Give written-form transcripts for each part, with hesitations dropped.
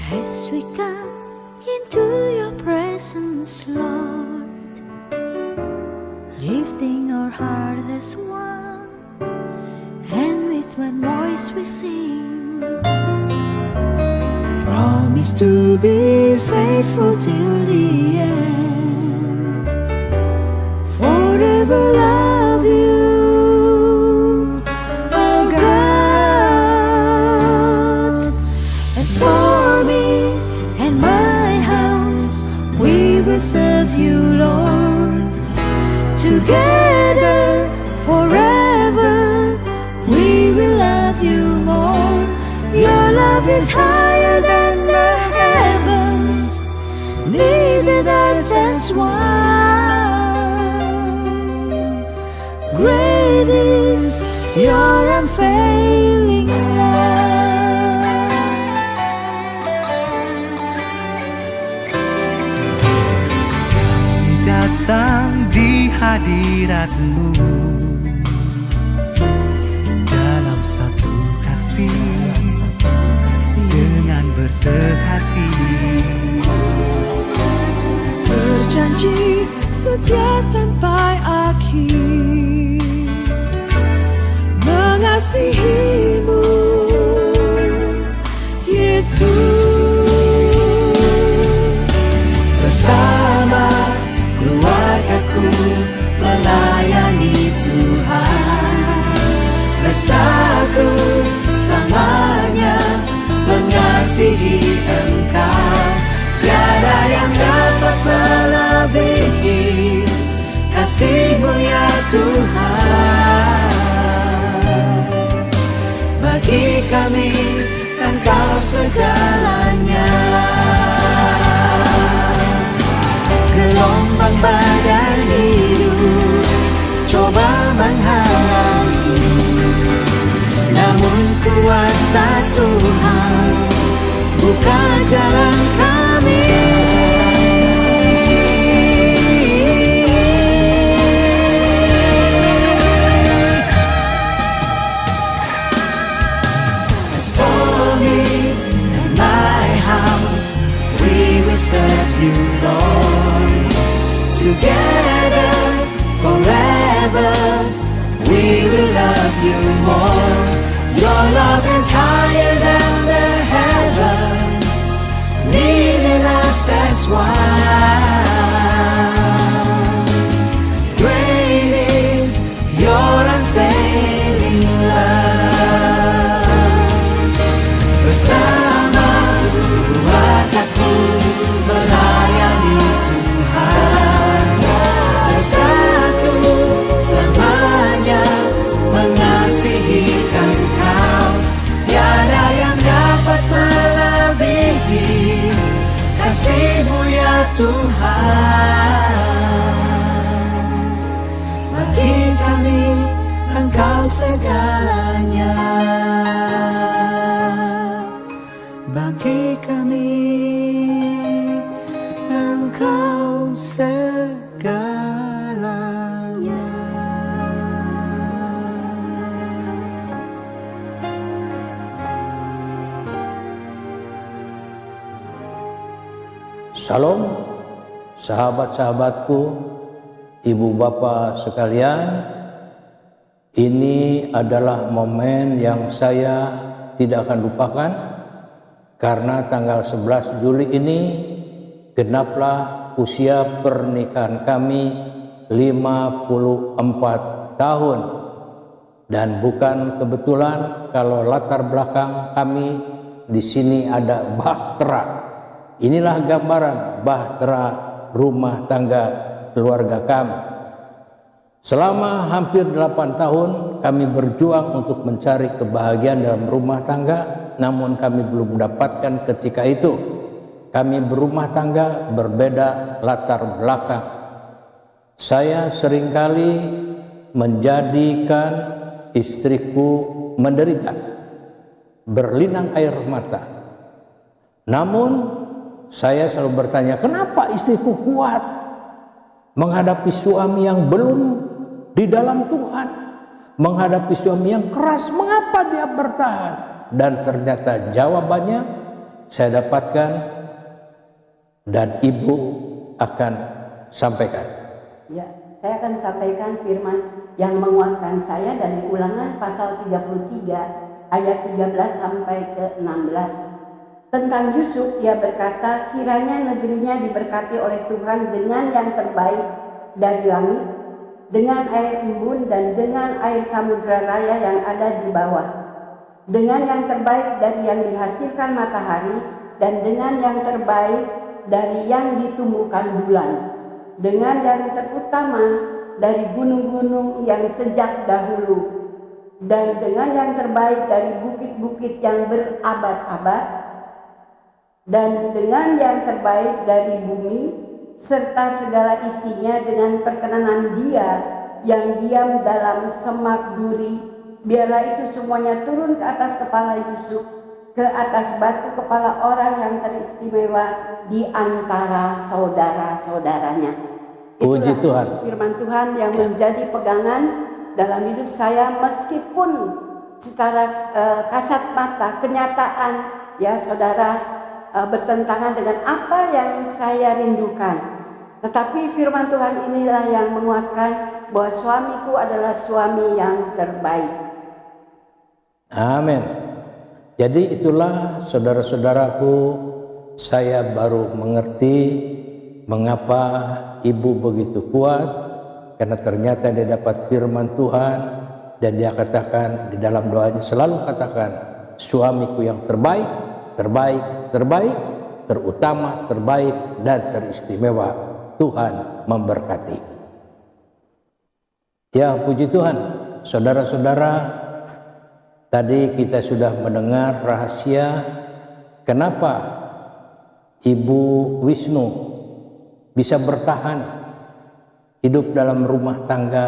As we come into your presence, Lord, lifting our heart as one, and with one voice we sing, promise to be faithful till the end, forever love you, our God. As for me and my house, we will serve you, Lord. Together, forever, we will love you more. Your love is higher than the heavens, needed us as one. Great is your unfailing love. Datang di hadirat-Mu dalam satu kasih dengan bersehati, Berjanji setia sampai akhir, mengasihimu, Yesus. Bersama keluargaku melayani Tuhan, bersatu selamanya mengasihi Engkau. Tiada yang dapat melebihi kasih-Mu ya Tuhan. Bagi kami Engkau segalanya. Gelombang badai hidup coba menghalangi, namun kuasa Tuhan buka jalan kami. As for me and my house, we will serve you, Lord. Together, forever, we will love you more. Your love is higher than the heavens, needing us as one. Great is your unfailing love. Bersama keluargaku melayani Tuhan, bersatu selamanya mengasihi Engkau. Tiada yang dapat melebihi kasih-Mu ya Tuhan. Bagi kami Engkau segalanya. Bagi kami Engkau segalanya. Salam, sahabat-sahabatku, ibu bapak sekalian. Ini adalah momen yang saya tidak akan lupakan, karena tanggal 11 Juli ini genaplah usia pernikahan kami 54 tahun. Dan bukan kebetulan kalau latar belakang kami di sini ada bahtera. Inilah gambaran bahtera rumah tangga keluarga kami. Selama hampir 8 tahun kami berjuang untuk mencari kebahagiaan dalam rumah tangga, namun kami belum mendapatkan ketika itu. Kami berumah tangga berbeda latar belakang. Saya seringkali menjadikan istriku menderita, berlinang air mata. Namun saya selalu bertanya, kenapa istriku kuat menghadapi suami yang belum di dalam Tuhan, menghadapi suami yang keras, mengapa dia bertahan? Dan ternyata jawabannya saya dapatkan dan Ibu akan sampaikan. Ya, saya akan sampaikan firman yang menguatkan saya dari Ulangan pasal 33 ayat 13 sampai ke 16. Tentang Yusuf, ia berkata, kiranya negerinya diberkati oleh Tuhan dengan yang terbaik dari langit, dengan air embun dan dengan air samudera raya yang ada di bawah, dengan yang terbaik dari yang dihasilkan matahari dan dengan yang terbaik dari yang ditumbuhkan bulan, dengan yang terutama dari gunung-gunung yang sejak dahulu, dan dengan yang terbaik dari bukit-bukit yang berabad-abad, dan dengan yang terbaik dari bumi serta segala isinya, dengan perkenanan Dia yang diam dalam semak duri. Biarlah itu semuanya turun ke atas kepala Yusuf, ke atas batu kepala orang yang teristimewa di antara saudara-saudaranya. Puji Tuhan. Firman Tuhan yang menjadi pegangan dalam hidup saya, meskipun secara kasat mata kenyataan ya saudara bertentangan dengan apa yang saya rindukan. Tetapi firman Tuhan inilah yang menguatkan bahwa suamiku adalah suami yang terbaik. Amin. Jadi itulah saudara-saudaraku, saya baru mengerti mengapa Ibu begitu kuat, karena ternyata dia dapat firman Tuhan dan dia katakan di dalam doanya selalu katakan, suamiku yang terbaik, terbaik, terbaik, terutama, terbaik, dan teristimewa. Tuhan memberkati. Ya, puji Tuhan. Saudara-saudara, tadi kita sudah mendengar rahasia kenapa Ibu Wisnu bisa bertahan hidup dalam rumah tangga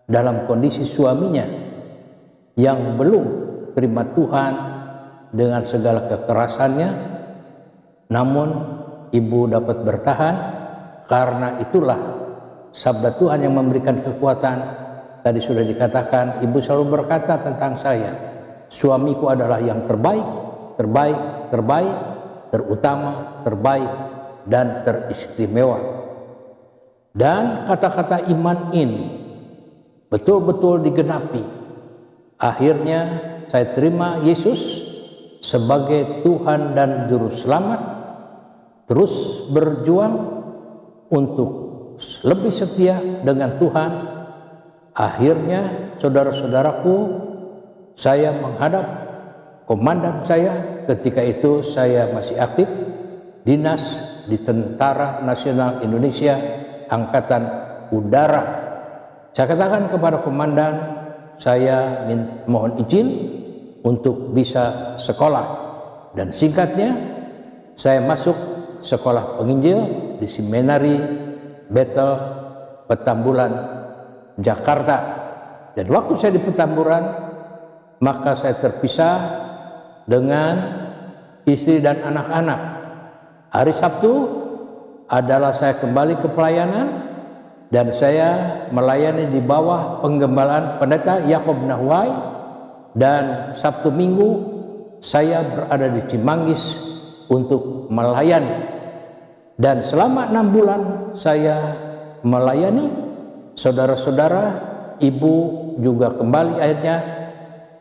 dalam kondisi suaminya yang belum terima Tuhan dengan segala kekerasannya, namun Ibu dapat bertahan karena itulah sabda Tuhan yang memberikan kekuatan. Tadi sudah dikatakan, Ibu selalu berkata tentang saya, suamiku adalah yang terbaik, terbaik, terbaik, terutama, terbaik, dan teristimewa. Dan kata-kata iman ini betul-betul digenapi. Akhirnya saya terima Yesus sebagai Tuhan dan Juru Selamat, terus berjuang untuk lebih setia dengan Tuhan. Akhirnya saudara-saudaraku, saya menghadap komandan saya, ketika itu saya masih aktif dinas di Tentara Nasional Indonesia Angkatan Udara. Saya katakan kepada komandan, saya mohon izin untuk bisa sekolah, dan singkatnya saya masuk sekolah penginjil di Seminari Bethel Petamburan, Jakarta. Dan waktu saya di Petamburan, maka saya terpisah dengan istri dan anak-anak. Hari Sabtu adalah saya kembali ke pelayanan, dan saya melayani di bawah penggembalaan Pendeta Yakob Nahwai. Dan Sabtu Minggu saya berada di Cimanggis untuk melayani. Dan selama 6 bulan saya melayani saudara-saudara. Ibu juga kembali akhirnya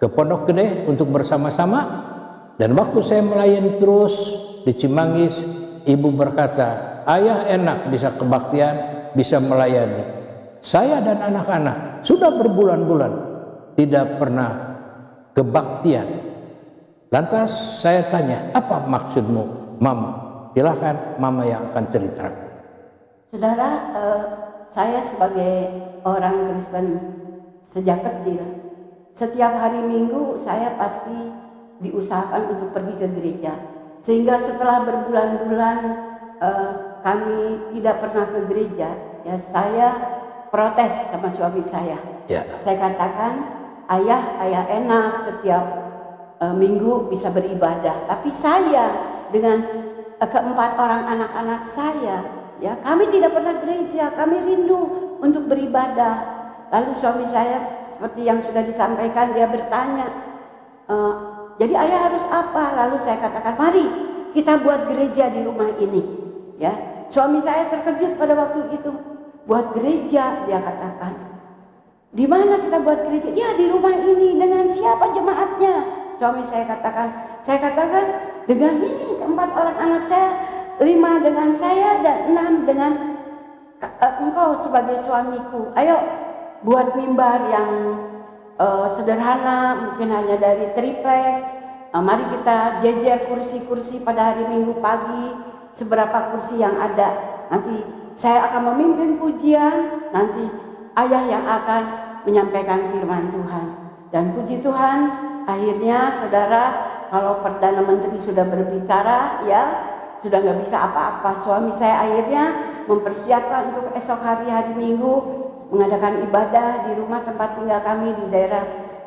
ke Pondok Gede untuk bersama-sama. Dan waktu saya melayani terus di Cimanggis, Ibu berkata, ayah enak bisa kebaktian, bisa melayani. Saya dan anak-anak sudah berbulan-bulan tidak pernah kebaktian. Lantas saya tanya, apa maksudmu, Mama? Silahkan Mama yang akan cerita. Saudara, saya sebagai orang Kristen sejak kecil, setiap hari Minggu saya pasti diusahakan untuk pergi ke gereja. Sehingga setelah berbulan-bulan kami tidak pernah ke gereja, ya saya protes sama suami saya. Ya. Saya katakan, ayah enak setiap minggu bisa beribadah, tapi saya dengan keempat orang anak-anak saya, ya kami tidak pernah gereja, kami rindu untuk beribadah. Lalu suami saya seperti yang sudah disampaikan, dia bertanya, Jadi ayah harus apa? Lalu saya katakan, mari kita buat gereja di rumah ini. Ya, suami saya terkejut pada waktu itu. Buat gereja, dia katakan. Di mana kita buat gereja? Ya, di rumah ini. Dengan siapa jemaatnya? Suami saya katakan dengan ini 4 orang anak saya, 5 dengan saya dan 6 dengan engkau sebagai suamiku. Ayo buat mimbar yang sederhana, mungkin hanya dari triplek. Mari kita jejer kursi-kursi pada hari Minggu pagi, seberapa kursi yang ada. Nanti saya akan memimpin pujian, nanti ayah yang akan menyampaikan firman Tuhan. Dan puji Tuhan, akhirnya saudara, kalau Perdana Menteri sudah berbicara, ya sudah nggak bisa apa-apa. Suami saya akhirnya mempersiapkan untuk esok hari Minggu mengadakan ibadah di rumah tempat tinggal kami di daerah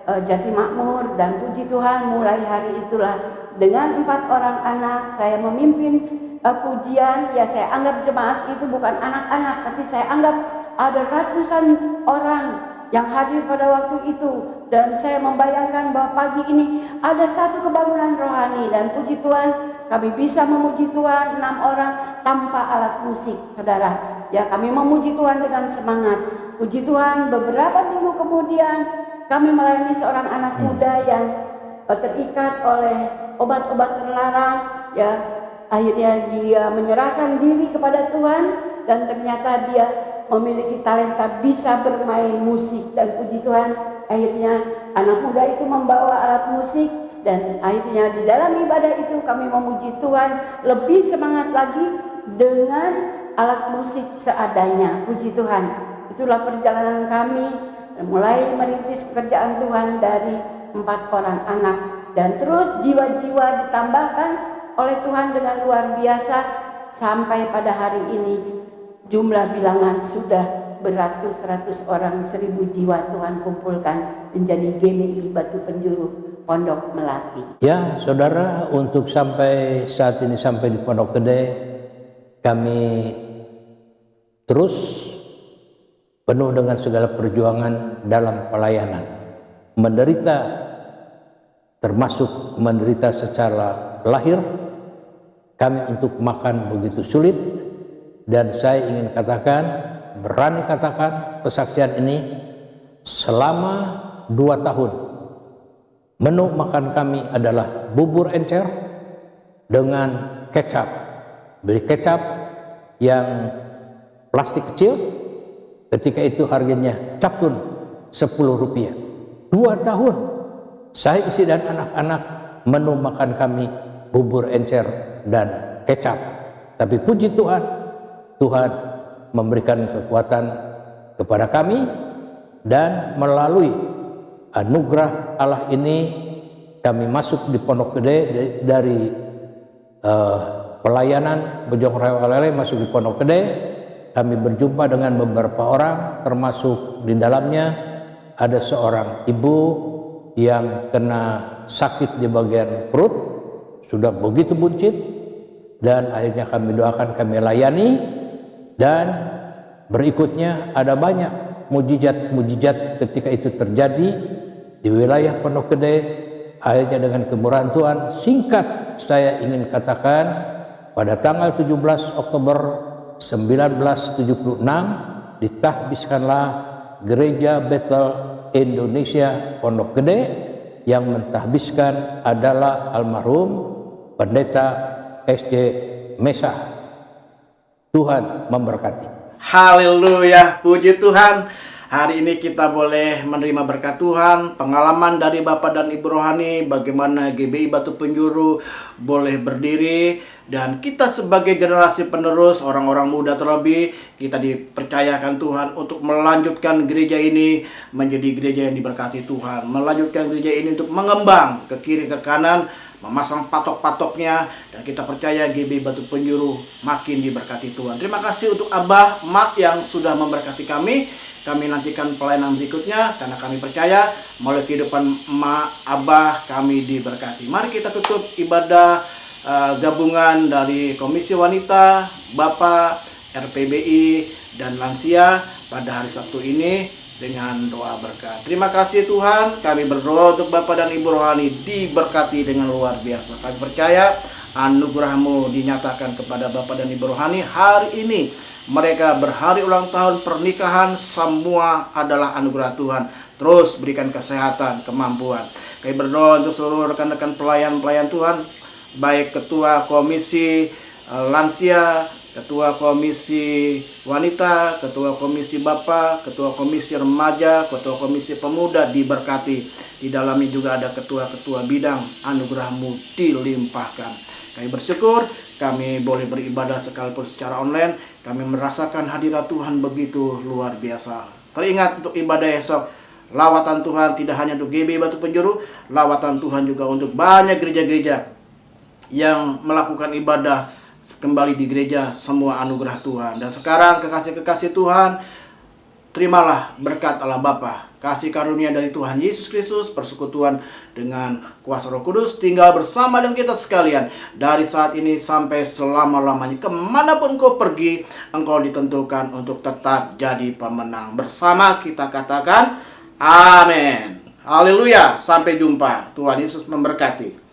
Jati Makmur. Dan puji Tuhan, mulai hari itulah dengan 4 orang anak saya memimpin pujian. Ya, saya anggap jemaat itu bukan anak-anak, tapi saya anggap ada ratusan orang yang hadir pada waktu itu. Dan saya membayangkan bahwa pagi ini ada satu kebangunan rohani. Dan puji Tuhan, kami bisa memuji Tuhan 6 orang tanpa alat musik, saudara. Ya, kami memuji Tuhan dengan semangat. Puji Tuhan, beberapa minggu kemudian kami melayani seorang anak muda yang terikat oleh obat-obat terlarang. Ya, akhirnya dia menyerahkan diri kepada Tuhan dan ternyata dia memiliki talenta bisa bermain musik. Dan puji Tuhan, akhirnya anak muda itu membawa alat musik. Dan akhirnya di dalam ibadah itu kami memuji Tuhan lebih semangat lagi dengan alat musik seadanya. Puji Tuhan, itulah perjalanan kami mulai merintis pekerjaan Tuhan dari 4 orang anak. Dan terus jiwa-jiwa ditambahkan oleh Tuhan dengan luar biasa sampai pada hari ini jumlah bilangan sudah beratus-ratus orang, 1000 jiwa Tuhan kumpulkan menjadi GMI Batu Penjuru Pondok Melati. Ya, saudara, untuk sampai saat ini, sampai di Pondok Gede, kami terus penuh dengan segala perjuangan dalam pelayanan. Menderita, termasuk menderita secara lahir. Kami untuk makan begitu sulit. Dan saya ingin katakan, berani katakan kesaksian ini, selama 2 tahun menu makan kami adalah bubur encer dengan kecap. Beli kecap yang plastik kecil, ketika itu harganya captun 10 rupiah. 2 tahun saya isi dan anak-anak menu makan kami bubur encer dan kecap. Tapi puji Tuhan, Tuhan memberikan kekuatan kepada kami, dan melalui anugerah Allah ini kami masuk di Pondok Gede dari pelayanan Bojong Rewalele masuk di Pondok Gede. Kami berjumpa dengan beberapa orang, termasuk di dalamnya ada seorang ibu yang kena sakit di bagian perut, sudah begitu buncit, dan akhirnya kami doakan, kami layani. Dan berikutnya ada banyak mujizat-mujizat ketika itu terjadi di wilayah Pondok Gede. Akhirnya dengan kemurahan Tuhan, singkat saya ingin katakan, pada tanggal 17 Oktober 1976 ditahbiskanlah Gereja Bethel Indonesia Pondok Gede. Yang mentahbiskan adalah almarhum Pendeta S.J. Mesa. Tuhan memberkati. Haleluya, puji Tuhan. Hari ini kita boleh menerima berkat Tuhan, pengalaman dari Bapak dan Ibu Rohani, bagaimana GBI Batu Penjuru boleh berdiri. Dan kita sebagai generasi penerus, orang-orang muda terlebih, kita dipercayakan Tuhan untuk melanjutkan gereja ini menjadi gereja yang diberkati Tuhan. Melanjutkan gereja ini untuk mengembang ke kiri ke kanan, memasang patok-patoknya, dan kita percaya GBI Batu Penjuru makin diberkati Tuhan. Terima kasih untuk Abah, Mak yang sudah memberkati kami. Kami nantikan pelayanan berikutnya karena kami percaya melalui kehidupan Mak, Abah, kami diberkati. Mari kita tutup ibadah gabungan dari Komisi Wanita, Bapak, RPBI, dan Lansia pada hari Sabtu ini. dengan doa berkat. Terima kasih Tuhan, kami berdoa untuk Bapak dan Ibu rohani diberkati dengan luar biasa. Kami percaya anugerah-Mu dinyatakan kepada Bapak dan Ibu rohani hari ini. Mereka berhari ulang tahun pernikahan, semua adalah anugerah Tuhan. Terus berikan kesehatan, kemampuan. Kami berdoa untuk seluruh rekan-rekan pelayan-pelayan Tuhan, baik Ketua Komisi Lansia, Ketua Komisi Wanita, Ketua Komisi Bapak, Ketua Komisi Remaja, Ketua Komisi Pemuda diberkati. Di dalamnya juga ada ketua-ketua bidang, anugerah-Mu dilimpahkan. Kami bersyukur, kami boleh beribadah sekalipun secara online. Kami merasakan hadirat Tuhan begitu luar biasa. Teringat untuk ibadah esok, lawatan Tuhan tidak hanya untuk GBI Batu Penjuru, lawatan Tuhan juga untuk banyak gereja-gereja yang melakukan ibadah kembali di gereja, semua anugerah Tuhan. Dan sekarang kekasih-kekasih Tuhan, terimalah berkat Allah Bapa, kasih karunia dari Tuhan Yesus Kristus, persekutuan dengan kuasa Roh Kudus, tinggal bersama dengan kita sekalian dari saat ini sampai selama-lamanya. Kemanapun kau pergi, engkau ditentukan untuk tetap jadi pemenang. Bersama kita katakan, amin. Haleluya, sampai jumpa. Tuhan Yesus memberkati.